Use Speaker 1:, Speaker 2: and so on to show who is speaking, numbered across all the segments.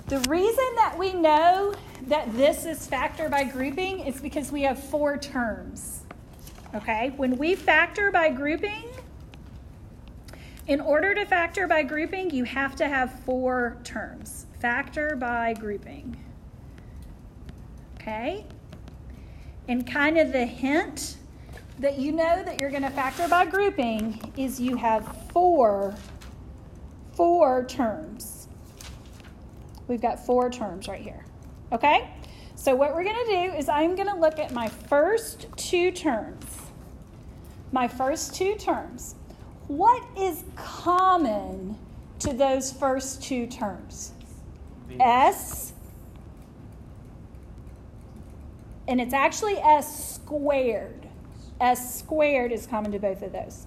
Speaker 1: The reason that we know that this is factor by grouping is because we have 4 terms. Okay? When we factor by grouping, in order to factor by grouping, you have to have 4 terms. Factor by grouping. Okay? And kind of the hint that you know that you're going to factor by grouping is you have four terms. We've got 4 terms right here. Okay? So what we're going to do is I'm going to look at my first 2 terms. My first 2 terms. What is common to those first 2 terms? S, and it's actually S squared. S squared is common to both of those.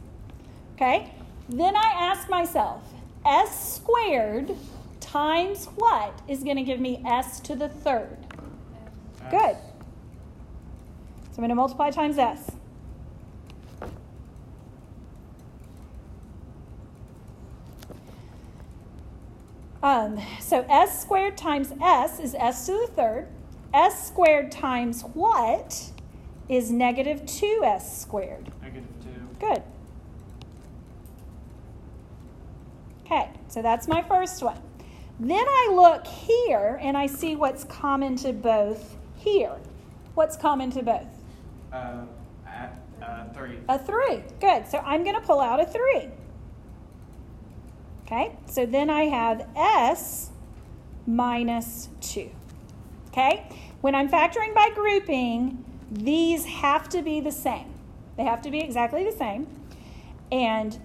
Speaker 1: Okay? Then I ask myself, S squared times what is going to give me S to the 3rd? Good. So I'm going to multiply times S. So S squared times S is S to the 3rd. S squared times what is negative 2S squared?
Speaker 2: Negative 2.
Speaker 1: Good. Okay, so that's my first one. Then I look here and I see what's common to both here. What's common to both?
Speaker 2: 3.
Speaker 1: A 3. Good. So I'm going to pull out a 3. Okay, so then I have S minus 2. Okay, when I'm factoring by grouping, these have to be the same. They have to be exactly the same. And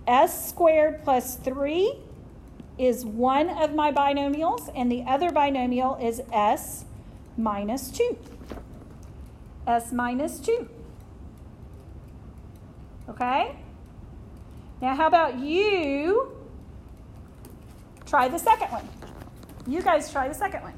Speaker 1: S squared plus 3 is one of my binomials, and the other binomial is S minus 2. S minus 2. Okay? Now, how about you try the second one? You guys try the second one.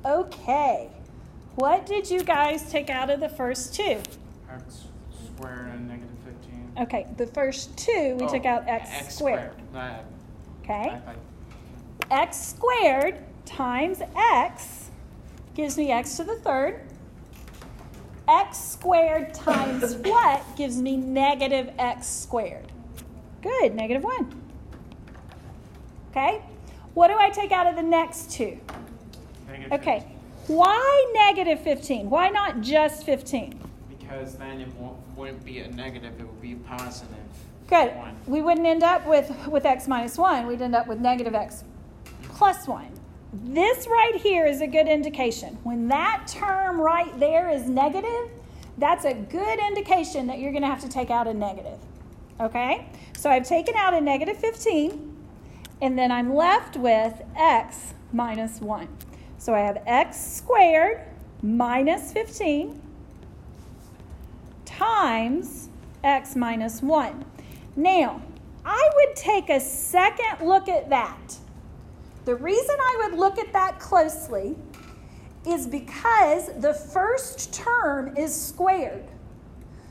Speaker 1: Okay, what did you guys take out of the first 2?
Speaker 2: X squared and negative 15.
Speaker 1: Okay, the first 2, we took out x squared. Okay, x squared times x gives me x to the 3rd. X squared times what gives me negative x squared? Good, negative 1. Okay, what do I take out of the next 2? Okay, why negative 15? Why not just 15?
Speaker 2: Because then it wouldn't be a negative, it would be a positive.
Speaker 1: Good.
Speaker 2: 1.
Speaker 1: We wouldn't end up with x minus 1. We'd end up with negative x plus 1. This right here is a good indication. When that term right there is negative, that's a good indication that you're going to have to take out a negative. Okay? So I've taken out a negative 15, and then I'm left with x minus 1. So I have x squared minus 15 times x minus 1. Now, I would take a second look at that. The reason I would look at that closely is because the first term is squared.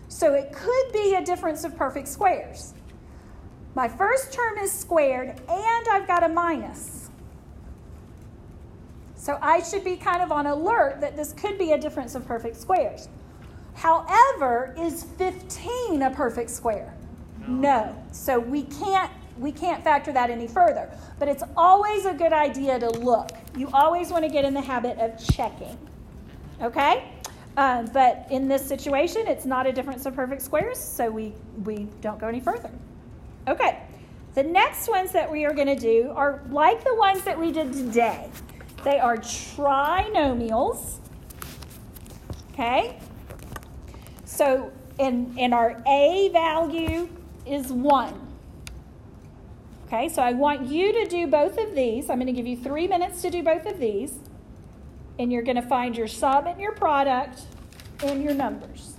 Speaker 1: So it could be a difference of perfect squares. My first term is squared, and I've got a minus. So I should be kind of on alert that this could be a difference of perfect squares. However, is 15 a perfect square? No. So we can't factor that any further. But it's always a good idea to look. You always want to get in the habit of checking. Okay? But in this situation, it's not a difference of perfect squares, so we don't go any further. Okay. The next ones that we are going to do are like the ones that we did today. They are trinomials. Okay? So, and our A value is 1. Okay, so I want you to do both of these. I'm going to give you 3 minutes to do both of these. And you're going to find your sum and your product and your numbers.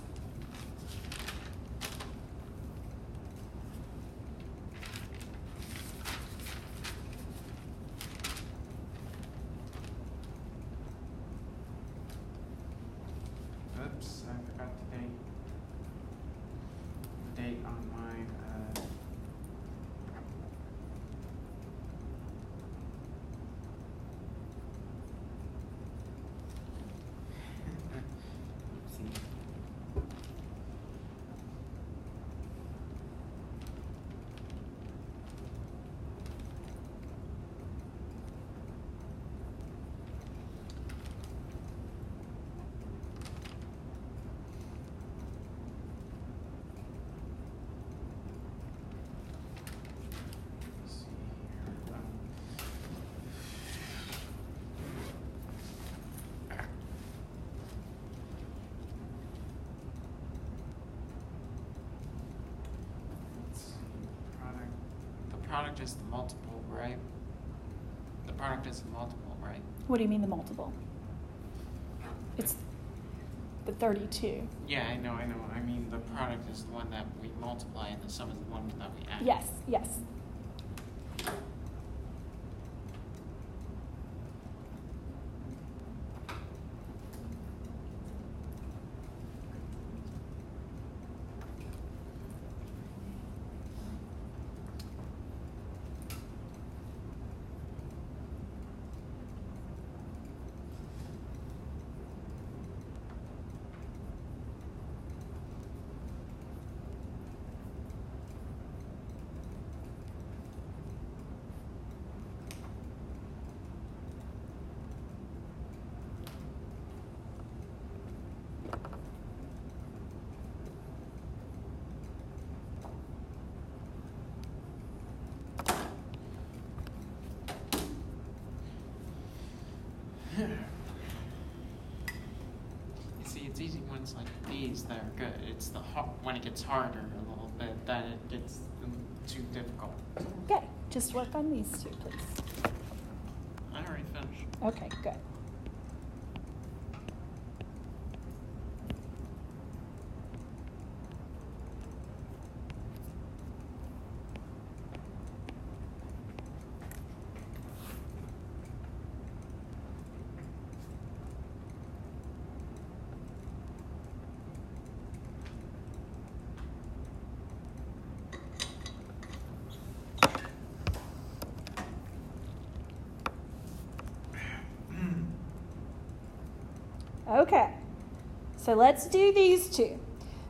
Speaker 2: Oops, I forgot the date. The date on my product is the multiple, right? The product is the multiple, right?
Speaker 1: What do you mean the multiple? It's the 32.
Speaker 2: Yeah, I know. I mean, the product is the one that we multiply, and the sum is the one that we add.
Speaker 1: Yes.
Speaker 2: See, it's easy ones like these that are good. It's when it gets harder a little bit that it gets too difficult.
Speaker 1: Okay, just work on these two, please.
Speaker 2: I already finished.
Speaker 1: Okay, good. Okay, so let's do these two.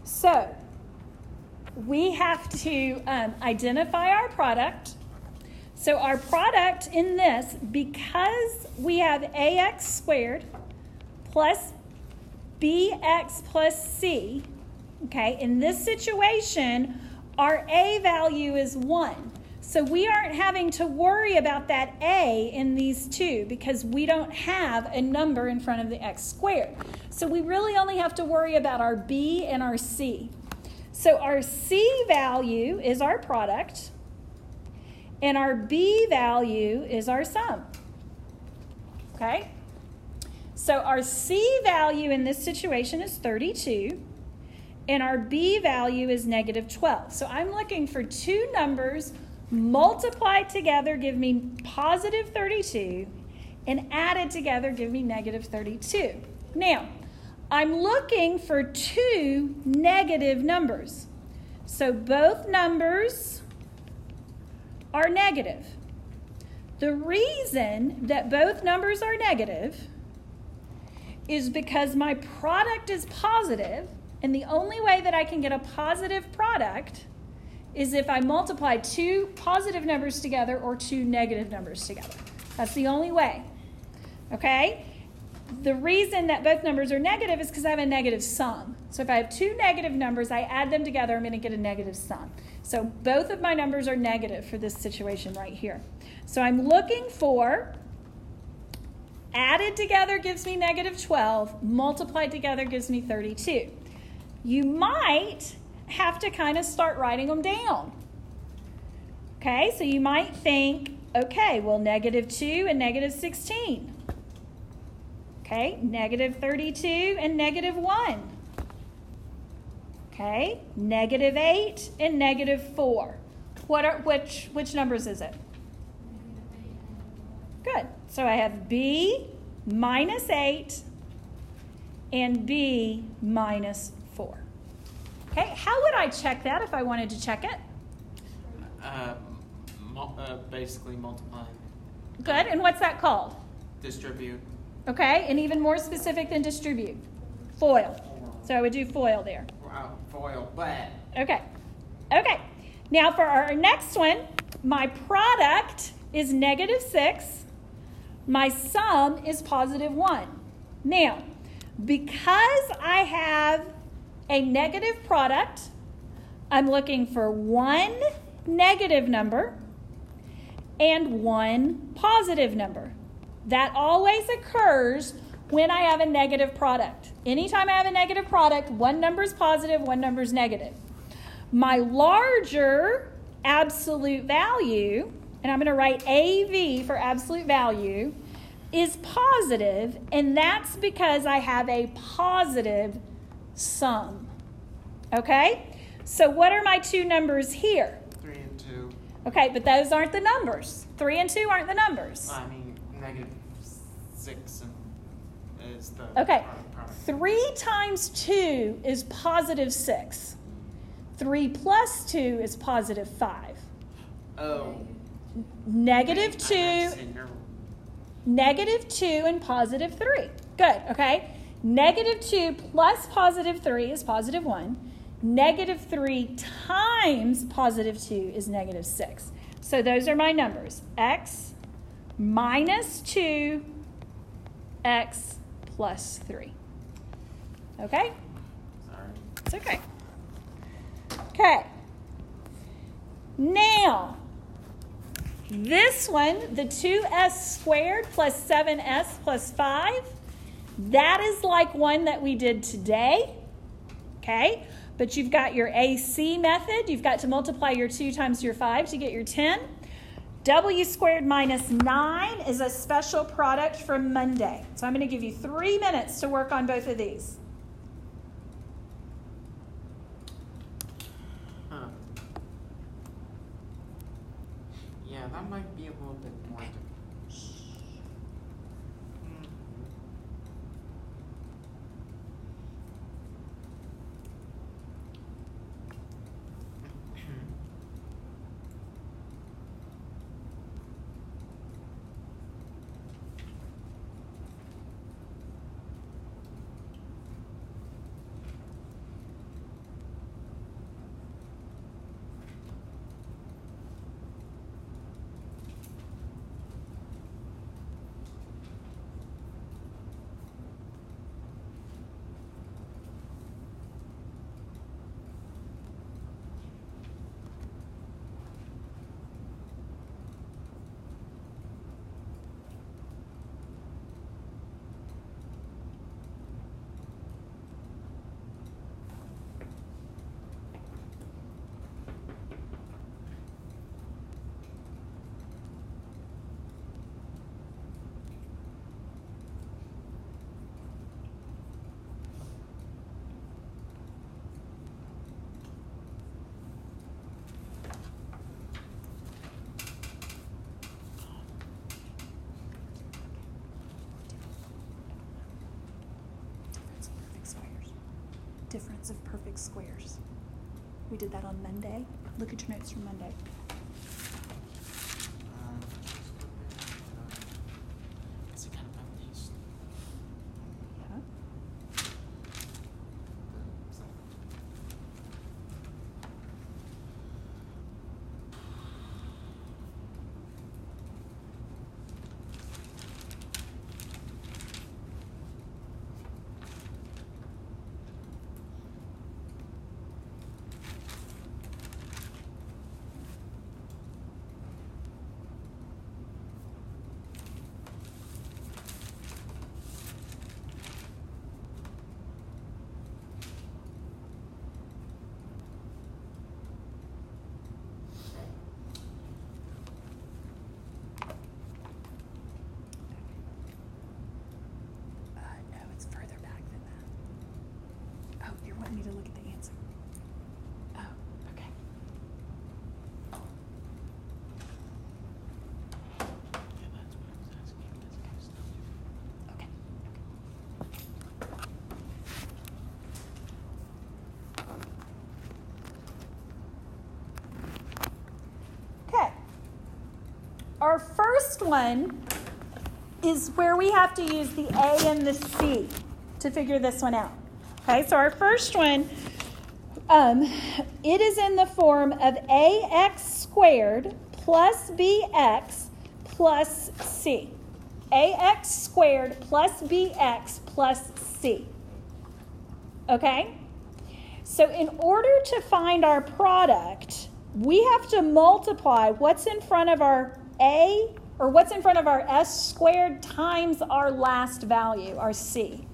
Speaker 1: So we have to identify our product. So our product in this, because we have ax squared plus bx plus c, okay, in this situation, our a value is 1. So we aren't having to worry about that a in these two because we don't have a number in front of the x squared. So we really only have to worry about our b and our c. So our c value is our product, and our b value is our sum. Okay? So our c value in this situation is 32, and our b value is negative 12. So I'm looking for two numbers multiplied together give me positive 32, and added together give me negative 32. Now, I'm looking for two negative numbers. So both numbers are negative. The reason that both numbers are negative is because my product is positive, and the only way that I can get a positive product is if I multiply two positive numbers together or two negative numbers together. That's the only way. Okay? the reason that both numbers are negative is because I have a negative sum. So if I have two negative numbers, I add them together, I'm going to get a negative sum. So both of my numbers are negative for this situation right here. So I'm looking for added together gives me negative 12, multiplied together gives me 32. You might have to kind of start writing them down. Okay, so you might think, okay, well, negative 2 and negative 16. Okay, negative 32 and negative 1. Okay, negative 8 and negative 4. Which numbers is it? Good. So I have B minus 8 and B minus 4. Okay, how would I check that if I wanted to check it?
Speaker 2: Basically multiply.
Speaker 1: Good, and what's that called?
Speaker 2: Distribute.
Speaker 1: Okay, and even more specific than distribute. FOIL. So I would do FOIL there.
Speaker 2: FOIL, but.
Speaker 1: Okay. Okay. Now for our next one, my product is negative 6. My sum is positive 1. Now, because I have a negative product, I'm looking for one negative number and one positive number. That always occurs when I have a negative product. Anytime I have a negative product, one number is positive, one number is negative. My larger absolute value, and I'm going to write AV for absolute value, is positive, and that's because I have a positive sum. Okay? So what are my two numbers here?
Speaker 2: 3 and 2.
Speaker 1: Okay, but those aren't the numbers. 3 and 2 aren't the numbers.
Speaker 2: I mean, negative 6 is the
Speaker 1: Okay,
Speaker 2: product.
Speaker 1: 3 times 2 is positive 6. 3 plus 2 is positive 5.
Speaker 2: Oh.
Speaker 1: Negative 2, negative 2 and positive 3. Good, okay? Negative 2 plus positive 3 is positive 1. Negative 3 times positive 2 is negative 6. So those are my numbers. X minus 2, X plus 3. Okay?
Speaker 2: Sorry.
Speaker 1: It's okay. Okay. Now, this one, the 2s squared plus 7s plus 5, that is like one that we did today. Okay? But you've got your AC method. You've got to multiply your 2 times your 5 to get your 10. W squared minus 9 is a special product from Monday. So I'm going to give you 3 minutes to work on both of these.
Speaker 2: Yeah, that might be a little bit more difficult.
Speaker 1: Difference of perfect squares. We did that on Monday. Look at your notes from Monday.
Speaker 2: Is it kind of about these?
Speaker 1: Yeah. want me to look at the answer? Oh, okay. Okay. Okay. Our first one is where we have to use the A and the C to figure this one out. Okay, so our first one, it is in the form of ax squared plus bx plus c. Ax squared plus bx plus c. Okay? So in order to find our product, we have to multiply what's in front of our A, or what's in front of our s squared times our last value, our c.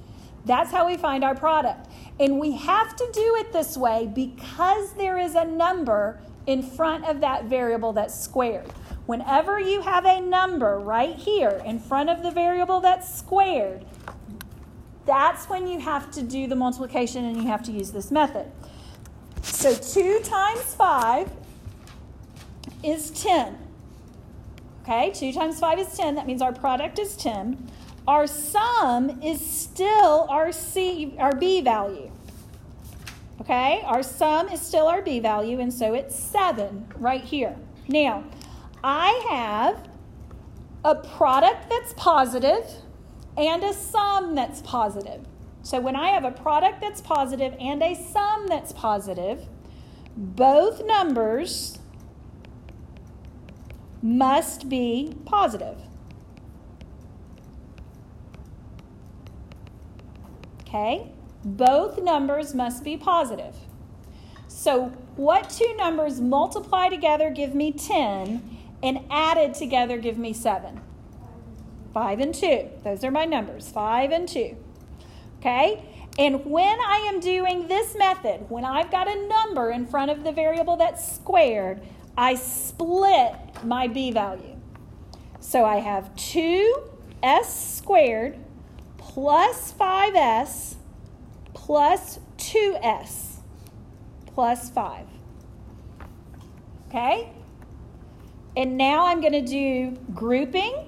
Speaker 1: That's how we find our product. And we have to do it this way because there is a number in front of that variable that's squared. Whenever you have a number right here in front of the variable that's squared, that's when you have to do the multiplication and you have to use this method. So 2 times 5 is 10. Okay, 2 times 5 is 10. That means our product is 10. Our sum is still our B value. Okay, our sum is still our B value, and so it's 7 right here. Now, I have a product that's positive and a sum that's positive. So when I have a product that's positive and a sum that's positive, both numbers must be positive. Okay? Both numbers must be positive. So what two numbers multiply together give me 10 and added together give me 7? 5 and 2. Those are my numbers, 5 and 2. Okay? And when I am doing this method, when I've got a number in front of the variable that's squared, I split my B value. So I have 2s squared plus 5s plus 2s plus 5. Okay? And now I'm going to do grouping.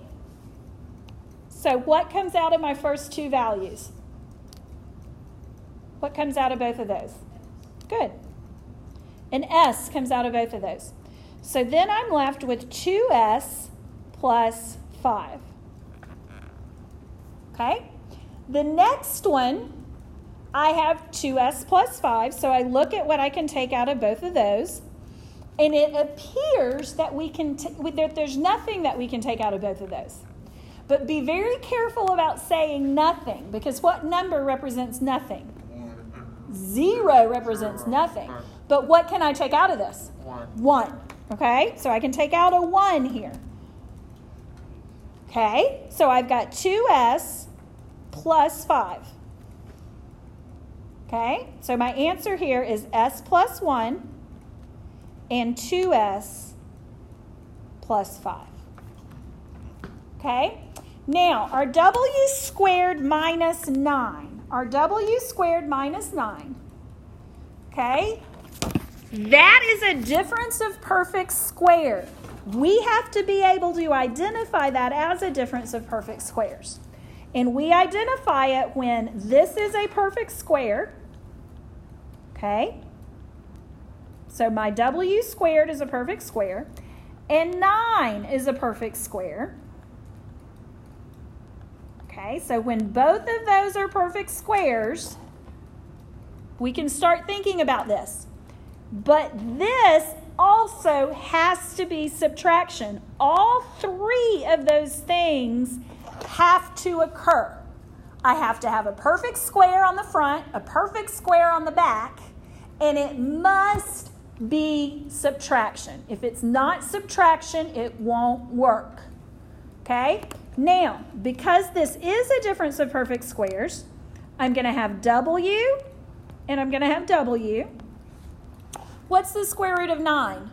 Speaker 1: So what comes out of my first two values? What comes out of both of those? Good. An S comes out of both of those. So then I'm left with 2s plus 5. Okay? The next one, I have 2s plus 5, so I look at what I can take out of both of those, and it appears that there's nothing that we can take out of both of those. But be very careful about saying nothing, because what number represents nothing? 0 represents nothing. But what can I take out of this? 1. Okay, so I can take out a 1 here. Okay, so I've got 2s plus 5. Okay, so my answer here is s plus 1 and 2s plus 5. Okay, now our w squared minus 9. Our w squared minus 9. Okay, that is a difference of perfect square. We have to be able to identify that as a difference of perfect squares. And we identify it when this is a perfect square. Okay? So my w squared is a perfect square. And 9 is a perfect square. Okay, so when both of those are perfect squares, we can start thinking about this. But this also has to be subtraction. All 3 of those things have to occur. I have to have a perfect square on the front, a perfect square on the back, and it must be subtraction. If it's not subtraction, it won't work. Okay? Now, because this is a difference of perfect squares, I'm going to have w and I'm going to have w. What's the square root of 9?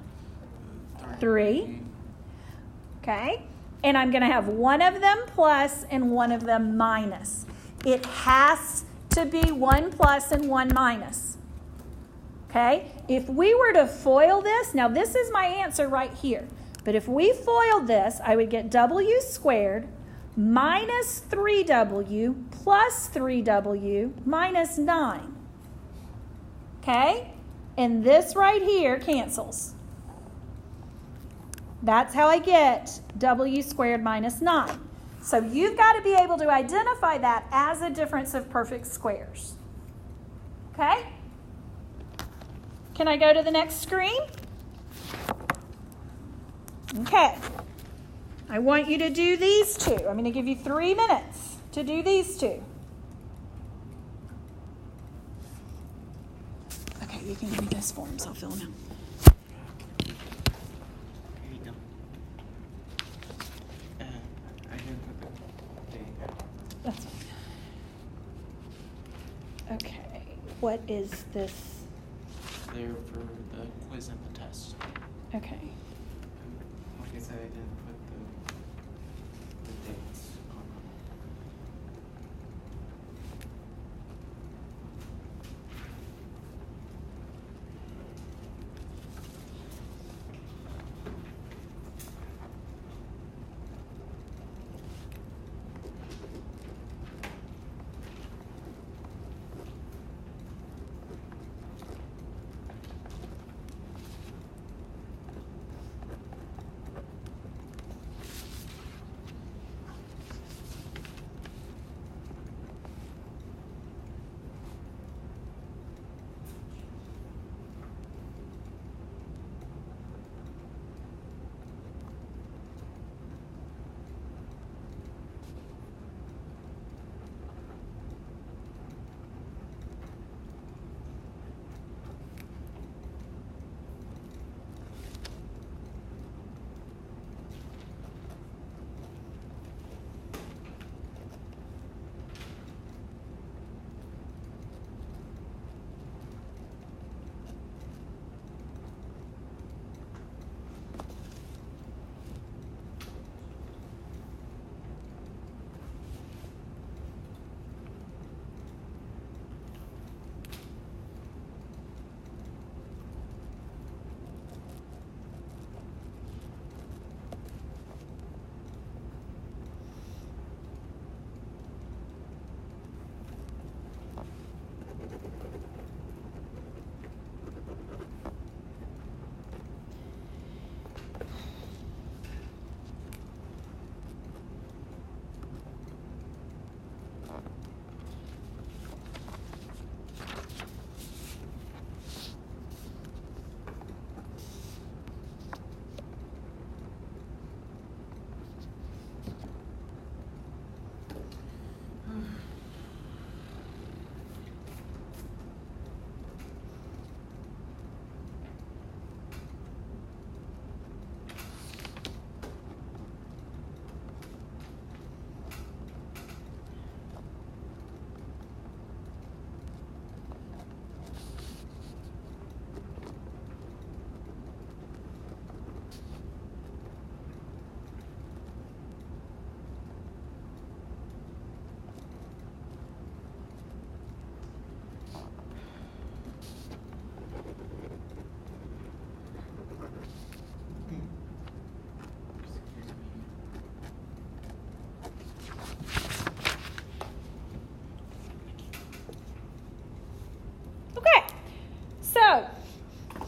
Speaker 1: 3. Okay? And I'm going to have one of them plus and one of them minus. It has to be 1 plus and 1 minus. Okay? If we were to FOIL this, now this is my answer right here. But if we FOILed this, I would get w squared minus 3w plus 3w minus 9. Okay? And this right here cancels. That's how I get w squared minus 9. So you've got to be able to identify that as a difference of perfect squares. Okay? Can I go to the next screen? Okay. I want you to do these two. I'm going to give you 3 minutes to do these two. Okay, you can give me those forms. I'll fill them out.
Speaker 2: Here you go. I didn't put the date.
Speaker 1: That's fine. Okay. What is this?
Speaker 2: There for the quiz and the test.
Speaker 1: Okay.
Speaker 2: Like I said, I didn't put the dates on them.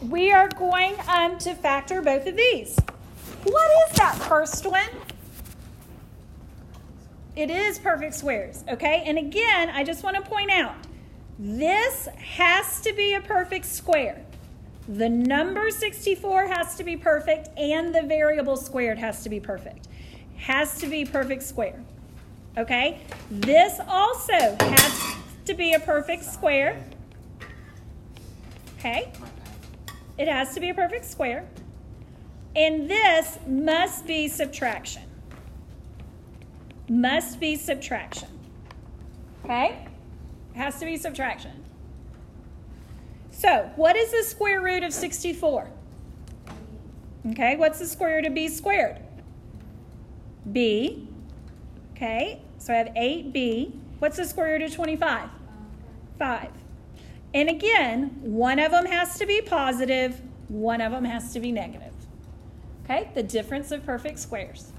Speaker 1: we are going to factor both of these. What is that first one? It is perfect squares, okay? And again, I just want to point out, this has to be a perfect square. The number 64 has to be perfect, and the variable squared has to be perfect. Has to be perfect square, okay? This also has to be a perfect square, okay? It has to be a perfect square. And this must be subtraction. Must be subtraction, okay? Has to be subtraction. So, what is the square root of 64? Okay, what's the square root of b squared? B. Okay, so I have 8b. What's the square root of 25? 5. And again, one of them has to be positive, one of them has to be negative. Okay, the difference of perfect squares.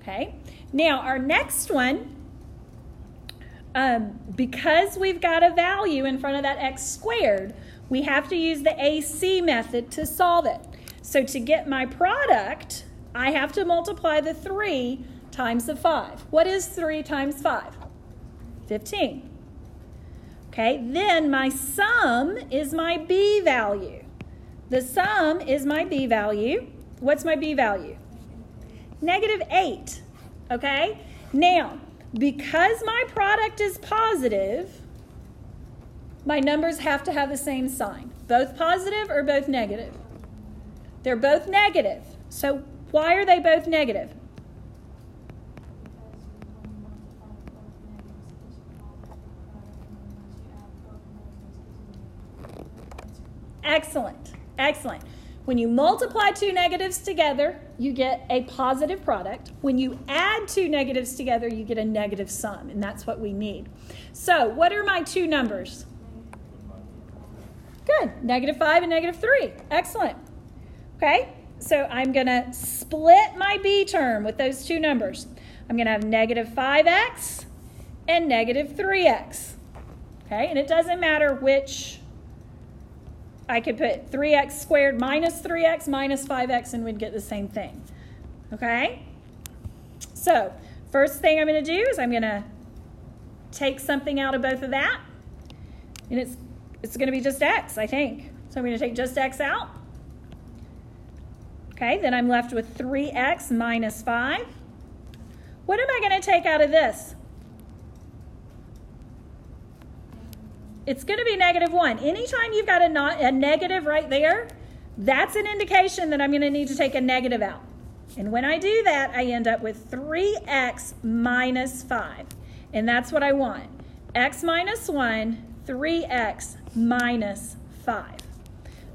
Speaker 1: Okay, now our next one, because we've got a value in front of that x squared, we have to use the AC method to solve it. So to get my product, I have to multiply the 3 times the 5. What is 3 times 5? 15. Okay, then my sum is my B value. The sum is my B value. What's my B value? -8. Okay, now, because my product is positive, my numbers have to have the same sign. Both positive or both negative? They're both negative. So why are they both negative? Excellent, excellent. When you multiply two negatives together, you get a positive product. When you add two negatives together, you get a negative sum, and that's what we need. So what are my two numbers? Good, -5 and -3. Excellent. Okay, so I'm going to split my B term with those two numbers. I'm going to have -5x and -3x. Okay, and it doesn't matter which. I could put 3x squared minus 3x minus 5x and we'd get the same thing. Okay? So, first thing I'm going to do is I'm going to take something out of both of that. And it's going to be just x, I think. So I'm going to take just x out. Okay, then I'm left with 3x minus 5. What am I going to take out of this? It's going to be -1. Anytime you've got a negative right there, that's an indication that I'm going to need to take a negative out. And when I do that, I end up with 3x minus 5. And that's what I want. X minus 1, 3x minus 5.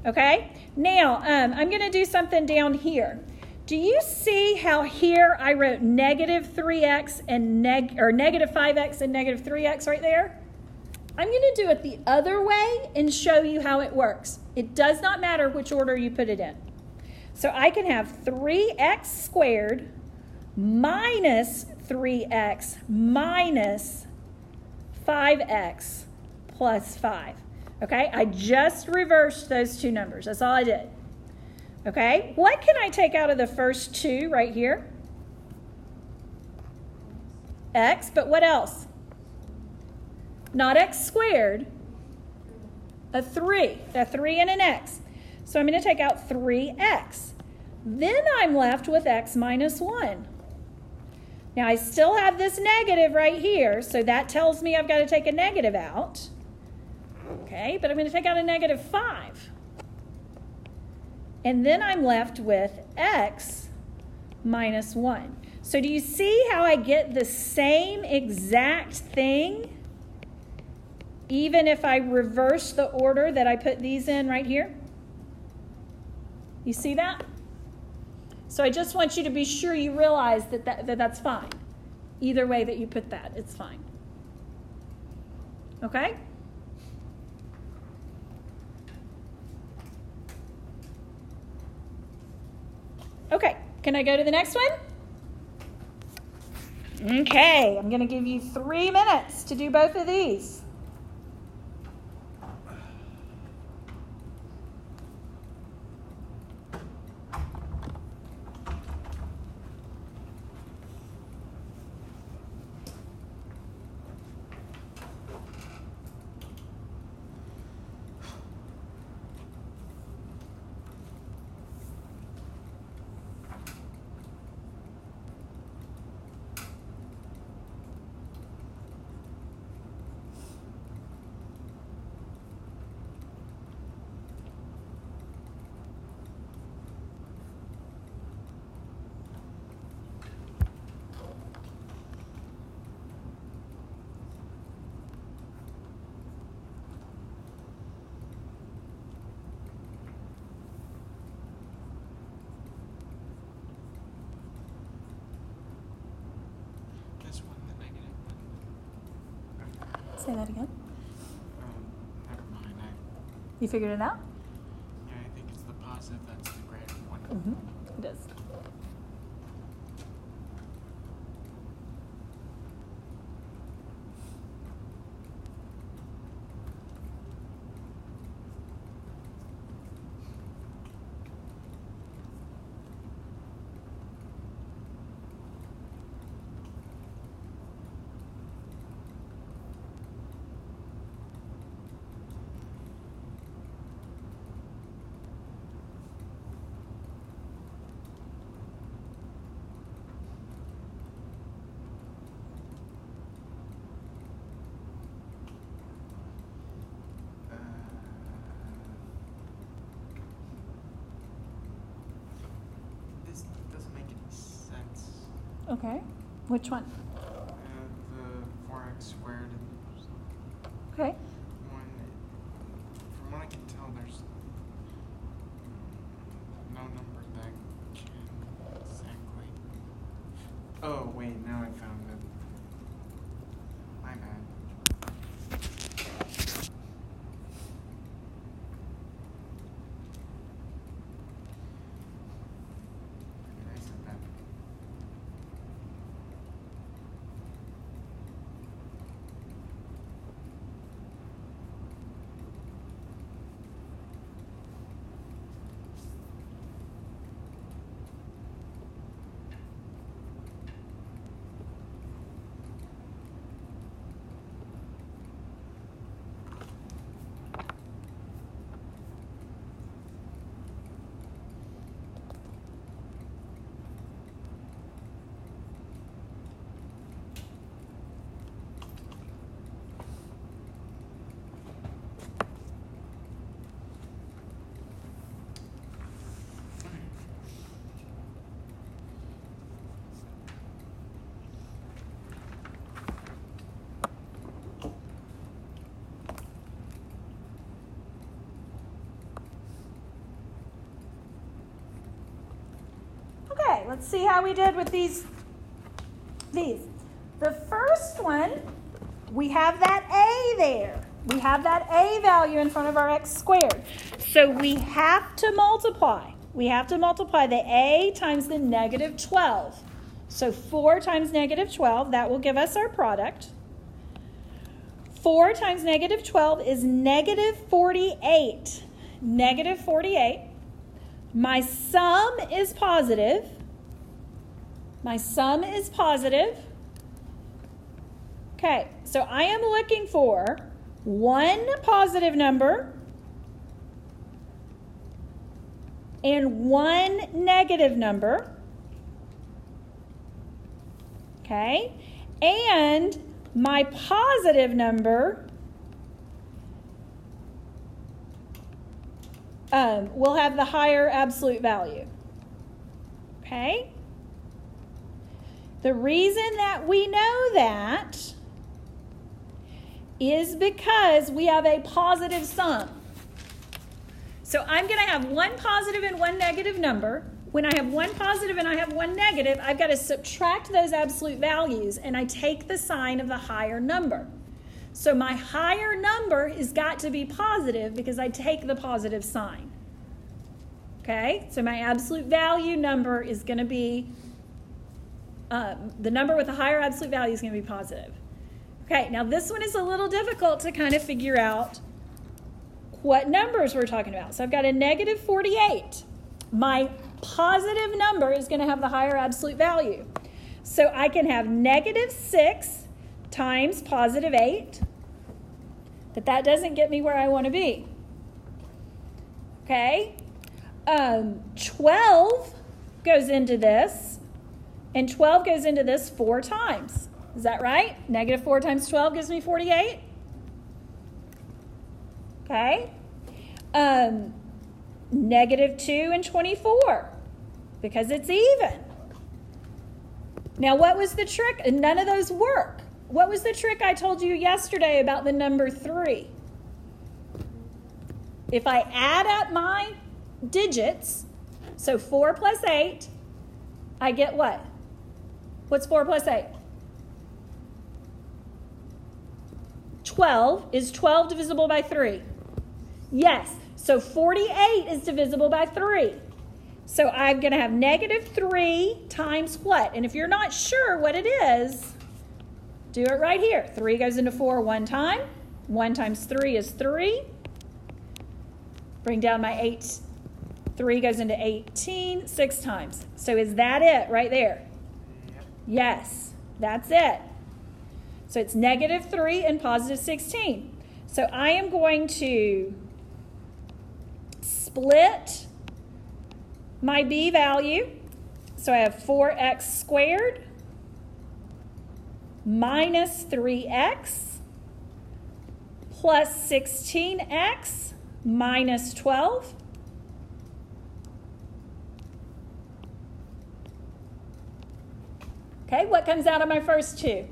Speaker 1: Okay? Now, I'm going to do something down here. Do you see how here I wrote -3x and -5x and -3x right there? I'm going to do it the other way and show you how it works. It does not matter which order you put it in. So I can have 3x squared minus 3x minus 5x plus 5. Okay, I just reversed those two numbers. That's all I did. Okay, what can I take out of the first two right here? X, but what else? Not x squared, a 3 and an x. So I'm going to take out 3x. Then I'm left with x minus 1. Now I still have this negative right here, so that tells me I've got to take a negative out. Okay, but I'm going to take out a -5. And then I'm left with x minus 1. So do you see how I get the same exact thing even if I reverse the order that I put these in right here? You see that? So I just want you to be sure you realize that's fine. Either way that you put that, it's fine. Okay? Okay, can I go to the next one? Okay, I'm going to give you 3 minutes to do both of these.
Speaker 2: This one, the negative one.
Speaker 1: Say that again.
Speaker 2: Have
Speaker 1: You figured it out?
Speaker 2: Yeah, I think it's the positive that's the greater one.
Speaker 1: Mm-hmm. It is.
Speaker 2: This doesn't make any sense.
Speaker 1: Okay. Which one?
Speaker 2: The 4x squared and
Speaker 1: Okay.
Speaker 2: from what I can tell, there's no number that can exactly. Oh wait, now I found it. My bad. I said that.
Speaker 1: Okay, let's see how we did with these. The first one, we have that a there. We have that a value in front of our x squared. So we have to multiply. We have to multiply the a times the negative 12. So 4 times negative 12, that will give us our product. 4 times negative 12 is negative 48. Negative 48. My sum is positive. My sum is positive. Okay, so I am looking for one positive number and one negative number. Okay, and my positive number will have the higher absolute value. Okay? The reason that we know that is because we have a positive sum. So I'm going to have one positive and one negative number. When I have one positive and I have one negative, I've got to subtract those absolute values, and I take the sign of the higher number. So my higher number has got to be positive because I take the positive sign. Okay? So my absolute value number is going to be, the number with the higher absolute value is going to be positive. Okay, now this one is a little difficult to kind of figure out what numbers we're talking about. So I've got a negative 48. My positive number is going to have the higher absolute value. So I can have negative 6 times positive 8, but that doesn't get me where I want to be. Okay? 12 goes into this, and 12 goes into this 4 times. Is that right? Negative 4 times 12 gives me 48. Okay? Negative 2 and 24, because it's even. Now, what was the trick? None of those work. What was the trick I told you yesterday about the number 3? If I add up my digits, so 4 plus 8, I get what? What's 4 plus 8? 12. Is 12 divisible by 3? Yes. So 48 is divisible by 3. So I'm going to have negative 3 times what? And if you're not sure what it is, do it right here. 3 goes into 4 one time. 1 times 3 is 3. Bring down my 8. 3 goes into 18 6 times. So is that it right there?
Speaker 2: Yep.
Speaker 1: Yes, that's it. So it's negative 3 and positive 16. So I am going to split my b value. So I have 4x squared minus 3x plus 16x minus 12. Okay, what comes out of my first two?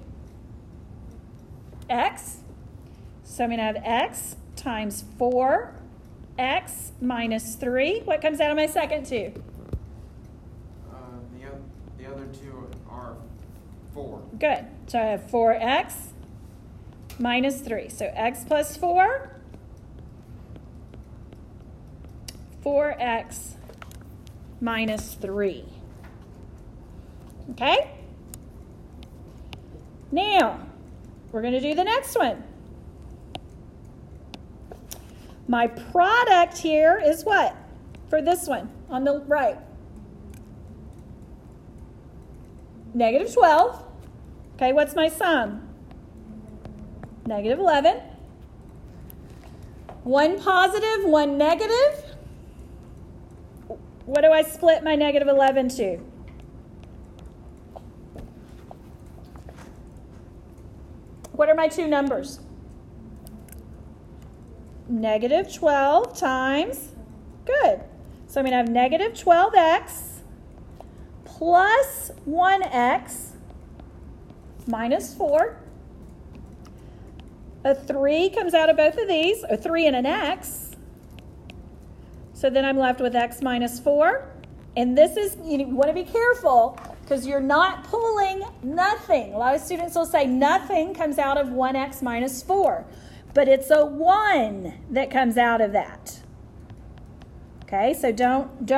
Speaker 1: X. So I'm going to have x times 4x minus 3. What comes out of my second two?
Speaker 2: The other two are 4.
Speaker 1: Good. So I have 4x minus 3. So x plus 4. 4x minus 3. Okay? Now, we're going to do the next one. My product here is what? For this one on the right. Negative 12. Okay, what's my sum? Negative 11. 1 positive, 1 negative. What do I split my negative 11 to? What are my two numbers? Negative 12 times, good. So I'm going to have negative 12x plus 1x minus 4. A 3 comes out of both of these, a 3 and an x. So then I'm left with x minus 4. And this is, you want to be careful because you're not pulling nothing. A lot of students will say nothing comes out of 1x minus 4. But it's a 1 that comes out of that. Okay, so don't, do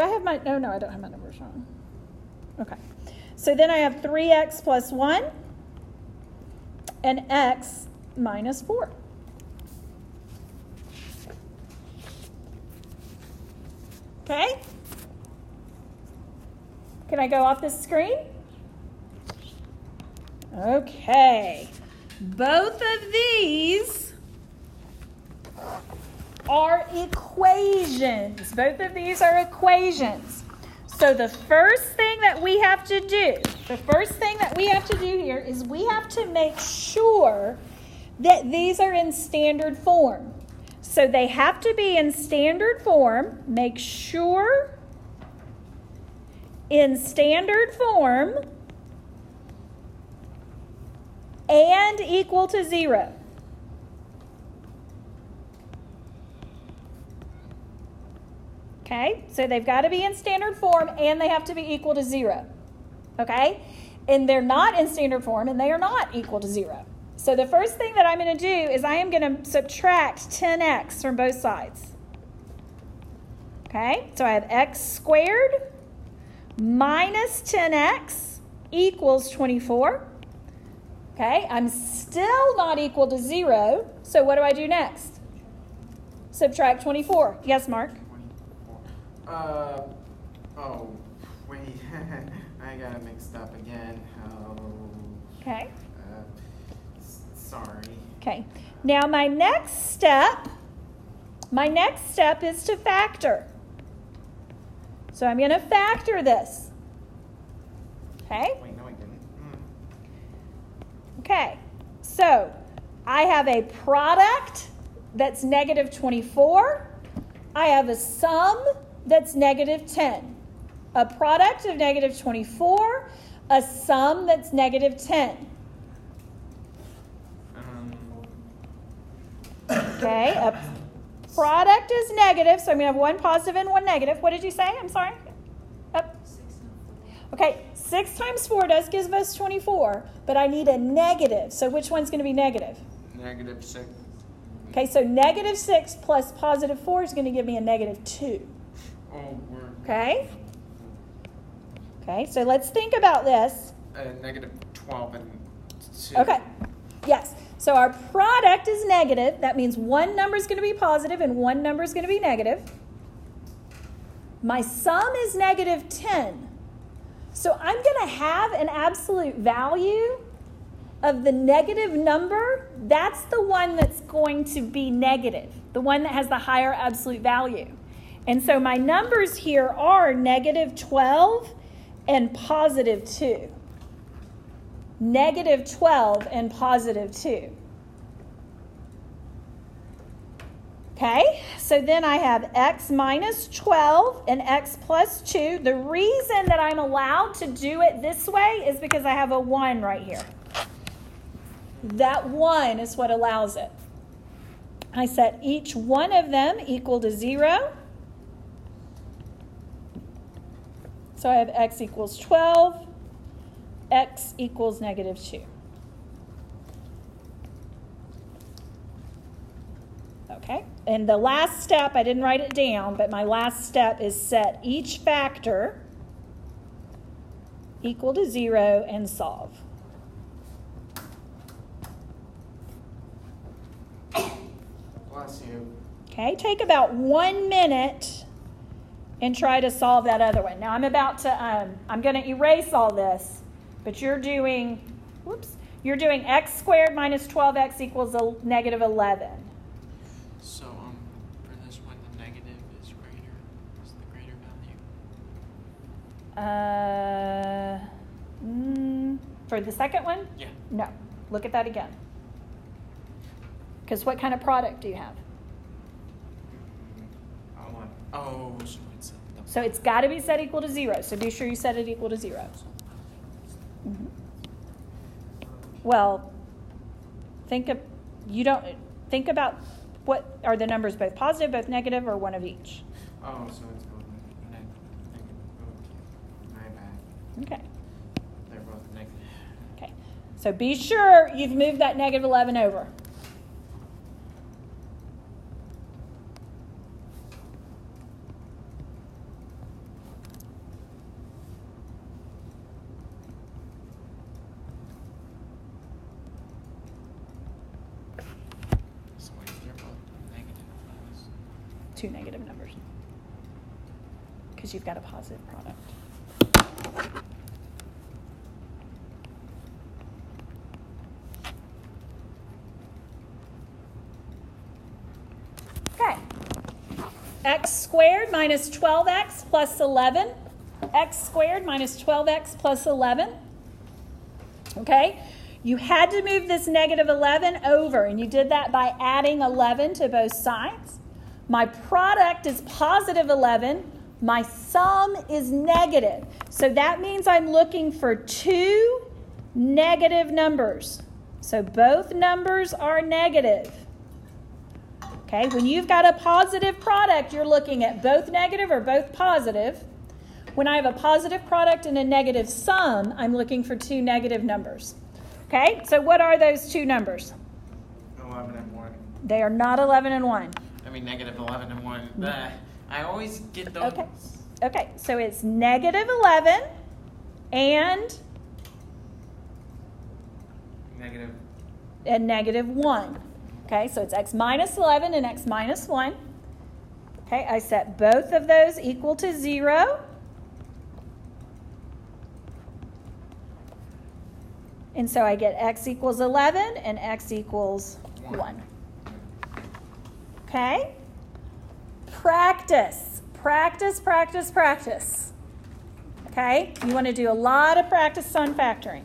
Speaker 1: I have my, no, I don't have my numbers wrong. Okay, so then I have 3x plus 1 and x minus 4. Okay? Can I go off the screen? Okay. Both of these are equations. Both of these are equations. So the first thing that we have to do, here is we have to make sure that these are in standard form. So they have to be in standard form. Make sure in standard form and equal to 0. Okay, so they've got to be in standard form and they have to be equal to 0. Okay, and they're not in standard form and they are not equal to 0. So the first thing that I'm going to do is I am going to subtract 10x from both sides. Okay, so I have x squared minus 10x equals 24. Okay, I'm still not equal to 0. So what do I do next? Subtract 24. Yes, Mark?
Speaker 2: 24. Oh, wait. I got it mixed up again. Oh.
Speaker 1: Okay.
Speaker 2: Sorry.
Speaker 1: Okay. Now my next step is to factor. So I'm going to factor this. Okay?
Speaker 2: Wait, no, I didn't.
Speaker 1: Okay. So I have a product that's negative 24. I have a sum that's negative 10. A product of negative 24, a sum that's negative 10. Okay, a product is negative, so I'm going to have one positive and one negative. What did you say? I'm sorry. Okay, 6 times 4 does give us 24, but I need a negative. So which one's going to be negative?
Speaker 2: Negative 6.
Speaker 1: Okay, so negative 6 plus positive 4 is going to give me a negative 2. Okay? Okay, so let's think about this.
Speaker 2: Negative 12 and 2.
Speaker 1: Okay, yes. So our product is negative. That means one number is going to be positive and one number is going to be negative. My sum is negative 10. So I'm going to have an absolute value of the negative number. That's the one that's going to be negative, the one that has the higher absolute value. And so my numbers here are negative 12 and positive 2. Negative 12 and positive 2. Okay, so then I have x minus 12 and x plus 2. The reason that I'm allowed to do it this way is because I have a 1 right here. That 1 is what allows it. I set each one of them equal to 0. So I have x equals 12, x equals negative 2. Okay, and the last step, I didn't write it down, but my last step is set each factor equal to 0 and solve.
Speaker 2: Bless you.
Speaker 1: Okay, take about 1 minute and try to solve that other one. Now I'm about to, I'm going to erase all this, but you're doing x squared minus 12x equals negative 11.
Speaker 2: So, for this one, the negative is greater. Is the greater value?
Speaker 1: For the second one?
Speaker 2: Yeah.
Speaker 1: No. Look at that again. Because what kind of product do you have?
Speaker 2: Oh,
Speaker 1: so it's got to be set equal to 0. So be sure you set it equal to 0. Mm-hmm. Well, think about what are the numbers, both positive, both negative, or one of each?
Speaker 2: Oh, so it's both negative. My bad.
Speaker 1: Okay.
Speaker 2: They're both negative.
Speaker 1: Okay. So be sure you've moved that negative 11 over. Two negative numbers because you've got a positive product. Okay. X squared minus 12x plus 11. X squared minus 12x plus 11. Okay. You had to move this negative 11 over, and you did that by adding 11 to both sides. My product is positive 11. My sum is negative. So that means I'm looking for two negative numbers. So both numbers are negative. Okay, when you've got a positive product, you're looking at both negative or both positive. When I have a positive product and a negative sum, I'm looking for two negative numbers. Okay, so what are those two numbers?
Speaker 2: 11 and 1.
Speaker 1: They are not 11 and 1.
Speaker 2: I mean, negative 11 and 1. Bleh. I always get those.
Speaker 1: Okay, so it's negative 11 and negative 1. Okay, so it's x minus 11 and x minus 1. Okay, I set both of those equal to 0. And so I get x equals 11 and x equals 1. Okay? Practice. Practice, practice, practice. Okay? You want to do a lot of practice on factoring.